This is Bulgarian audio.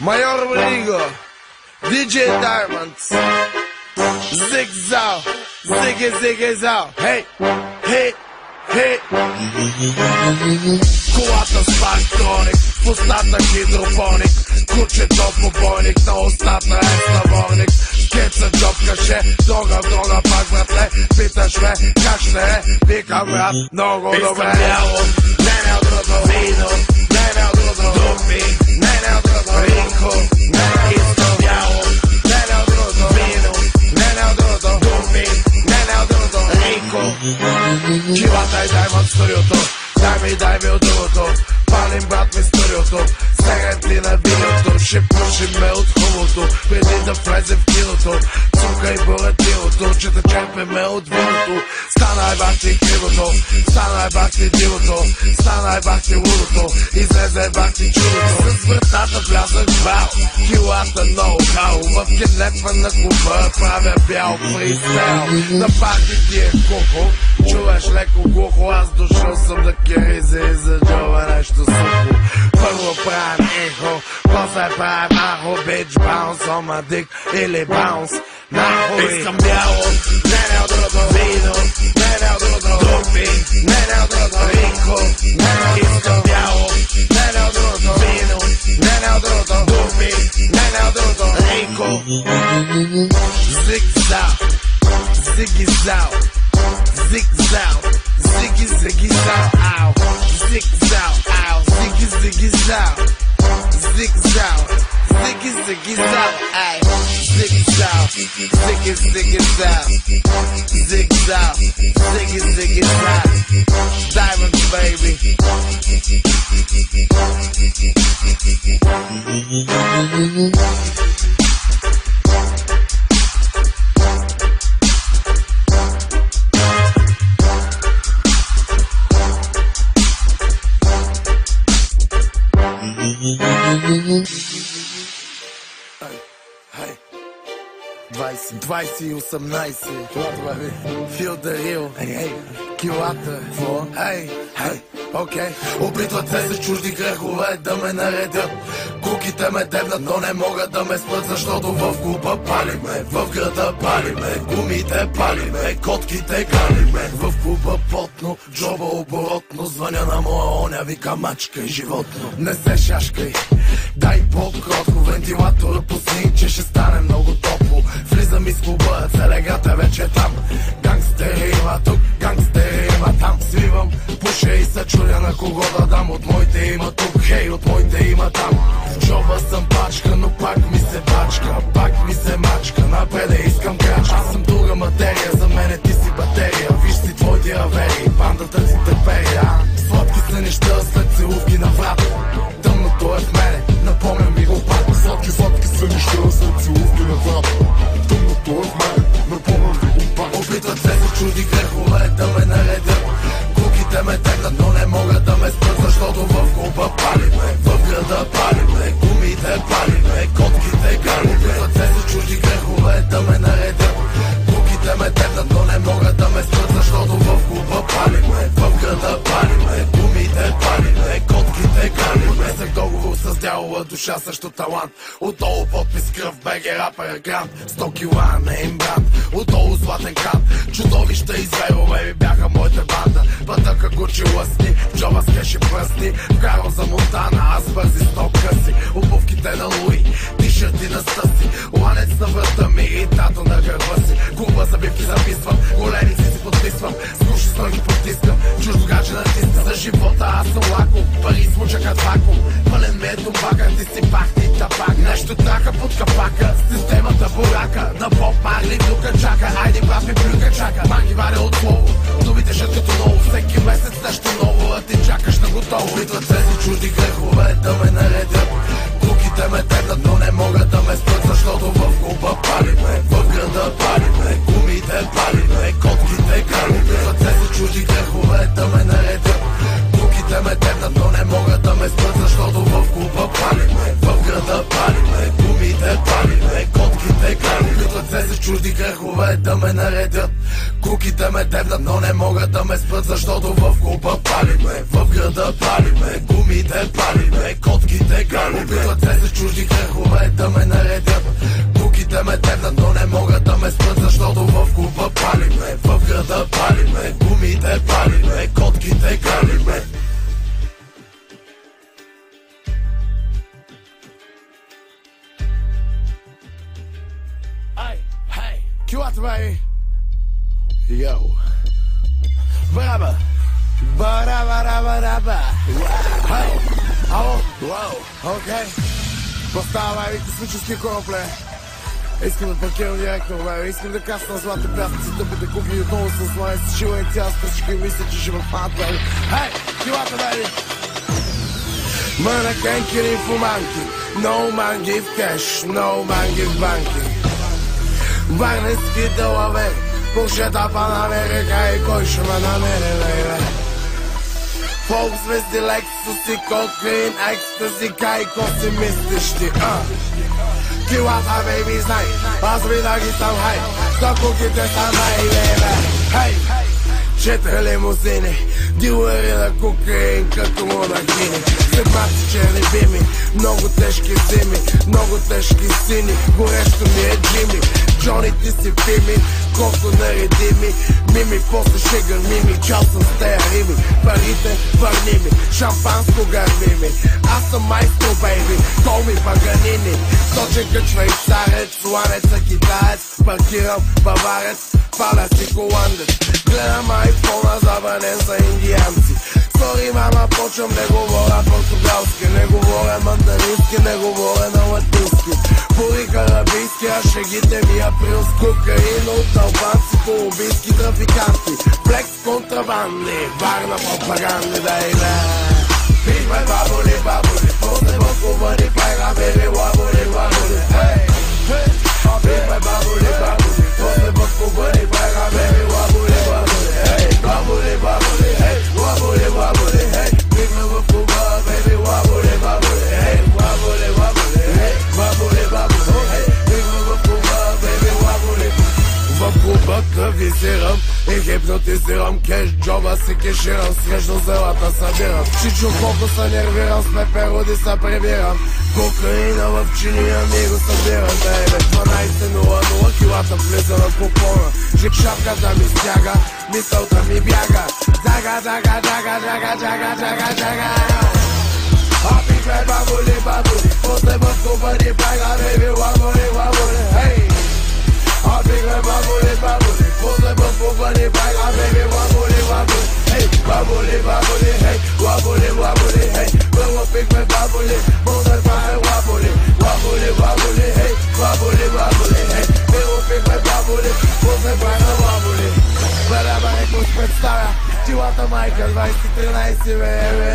Майор Риго, DJ Diamonds, Zig Zao, Ziggy Zao, hey, hey, hey. Колата с парктроник, в устата хидропоник, кучето побойник, на устата е снаборник. Кеца джоб каше, дрога в дрога пак братле, питаш ме как ще е, викам брат, много добре. Искам бяло, не от другото вино, не от другото дупи, не от другото ринко, не искам бяло, не от другото вино, не от другото дупи, не от другото ринко. Килата и Diamond студиото, дай ми от другото, палим брат ми студиото, снегем ти на видеото, ще пушиме от хубавото, преди да влезем в киното, цука и буратилото, че да черпеме от виното. Стана бах ти кривото, стана бах ти дивото, стана бах ти лудото, излезе бах ти чудото. С вратата влязах в бал, килата ноу-хау, в кенепа на клуба правя бял фристайл. На парти ти е кухо, чуваш леко глухо, аз дошъл съм да керизе и за джоба нещо сухо. Първо правим ехо, после правим ахо, бич баунс, ома дик или баунс. Нахуй искам бяло, не от другото вино, не от другото дупи, не от другото ринко. Искам бяло, не от другото вино, не от другото дупи, не от другото ринко. Zig Zao, Ziggy Zao, Zig Zao, Ziggy Zao, ow. Zig Zao, ow, Ziggy Zao, Zig Zao, Ziggy Zao, ay. Zig Zao, Ziggy Zao, Zig Zao, Ziggy Zao, Diamonds baby. Hey, 20 и 18, това ви Feel the real, hey, килата, hey, окей. Опитват се чужди грехове да ме наредят, куките ме дебнат, но не могат да ме спрат, защото в клуба палиме, в града палиме, гумите палиме, котките галиме. В клуба потно, джоба оборотно, звъня на моя оня, вика мачкай животно. Не се шашкай, дай по-кротко, вентилатора пусни, че ще стане много топло. Влизам из клуба, целегата вече там, гангстери има тук, гангстери има там. Свивам, пуша и се чудя на кого да дам, от моите има тук, хей, от моите има там. В джоба съм пачка, но пак ми се бачка, пак ми се мачка, напреде искам крачка. Аз съм друга материя, за мене ти си батерия, виж си твоите аверии, бандата си търперия. Сладки са неща след целувки на врата, тъмното е в мене, напомня ми го пак. Сладки са неща след целувки на врата, тъмното е в мене, напомня ми го пак. Опитват се чужди грехове да ме наредят, куките ме тегнат, но не могат да ме спрат, защото в клуба палиме, в града палиме, гумите палиме, котките галиме. Опитват се чужди грехове да ме наредят, куките ме тегнат, но не могат да ме спрат, защото в клуба палиме, в града палиме, гумите палиме, котките галиме. Песък договор с дялова душа срещу талант, отдолу подпис кръв, БГ рапър грант, 100 кила не им брат, отдолу златен кант, чудовища и зверове бяха моята банда. Пътъка Гучи лъсни, в джоба с кеши пръсни, вкарал за Монтана, аз бързи 100 къси. Обувките на Луи, тишърти на стъси, ланец на врата ми и тато на гърба си. Клуба забивки записвам, големици си подписвам, с гуши с ноги потискам, чуждо гадже натиска. За живота аз съм лаком, пари смучакат вакуум, пълен ми е тумбака, ти си пахти табак. Нещо трака под капака, системата бурака, на Боб Марли тука чака. Айде брат ми плюка чака, манги варя от слово, думите шат като ново, всеки месец нещо ново, а ти чакаш на готово. Опитват се чужди грехове да ме наредят, куките ме тегнат, но не могат да ме спрат, защото в клуба палиме, в града палиме, гумите палиме, котките галиме. Опитват се чужди грехове да ме наредят, куките ме тегнат, но не могат да ме спрат, защото в клуба палиме, в града палиме, гумите палиме, котките галиме. Опитват се чужди грехове да ме наредят, Куките ме дебнат, но не могат да ме спрат, защото в клуба палиме, в града палиме, гумите палиме, котките галиме. Опитват се чужди кръхове да ме наредят. Куките ме дебнат, но не могат да ме спрат, защото в клуба палиме, в града палиме, гумите палиме, котките галиме. Килата, бай! Йоу! Браба! Бара-бара-бара-ба! Хай! Ало! Вау! Окей! Постава, бай, космически корабле! Искам да паркирам директно, бай! Искам да касна на златни пясъци, тъпите куки отново с моя сила и цяла стръчка и мисля, че ще ме фанат, бай! Хай! Килата, бай! Манекен, инфоманки! No man give cash, no man give banking. Варненски делавери, пушета Панамерика и кой ще ме намери, бейбе? Фолк, звезди, лексуси, кокаин, екстази, кайко си мислиш ти, Килата, бейби, знай, аз винаги съм хай, стокуките са най-бейбе, хей! 4 лимузини, дилъри на кокаин като монахини. Събрати черни бими, много тежки зими, много тежки сини, горещо ми е Джими. Джони, ти си пими, колко наредими, мими, после шегър мими, чал съм с тея рими. Парите върни ми, шампанско гърми ми, аз съм майстро, бейби, кол ми Паганини. Точен швейцарец, ланеца китаец, паркирам баварец, паля си холандец. Гледам айфона, забранен за индианци. Сори, мама, почвам, не говоря португалски, не говоря мандарински, не говоря на латински. Пори карабийски, а шегите ми април с кокаин от албанци, колумбийски трафиканти. Флекс контрабанди, Варна пропаганди, бейбе. Бихме бабули, бабули, после бъкувани, пайга, бейби, лабули, лабули, хей. Бихме бабули, бабули, после бъкувани, пайга, бейби, лабули, лабули, хей. Бабули, бабули, хей, лабули, лабули, хей. Бихме в клуба, бейби, лабули, лабули, хей. Лабули, лабули, хей, лабули, лабули, хей. Бихме в клуба, бейби, лабули. В клуба визирам и хипнотизирам, кеш джоба си кеширам, срещу зелата събирам. Чичо колко се нервирам, с пепероди се прибирам. Кокаина в чиния ми го събирам, бейбе. 12.00 килата влиза на купона. Шапката ми стяга, мисълта ми бяга. Дага, дага, дага, дага, дага, дага, дага. Бихме бабули, бабули, после в клуба ни бяга, бейби, лабули, лабули, хей. Бихме бабули, бабули, после в клуба ни бяга, бейби, лабули, лабули, хей. Бабули, бабули, хей, лабули, лабули, хей. Първо пихме бабули, после това е лабули, лабули, лабули, хей. Лабули, лабули, хей. Първо пихме бабули, после това е лабули. Баба, некои представя, тилата майка 2013, бебе.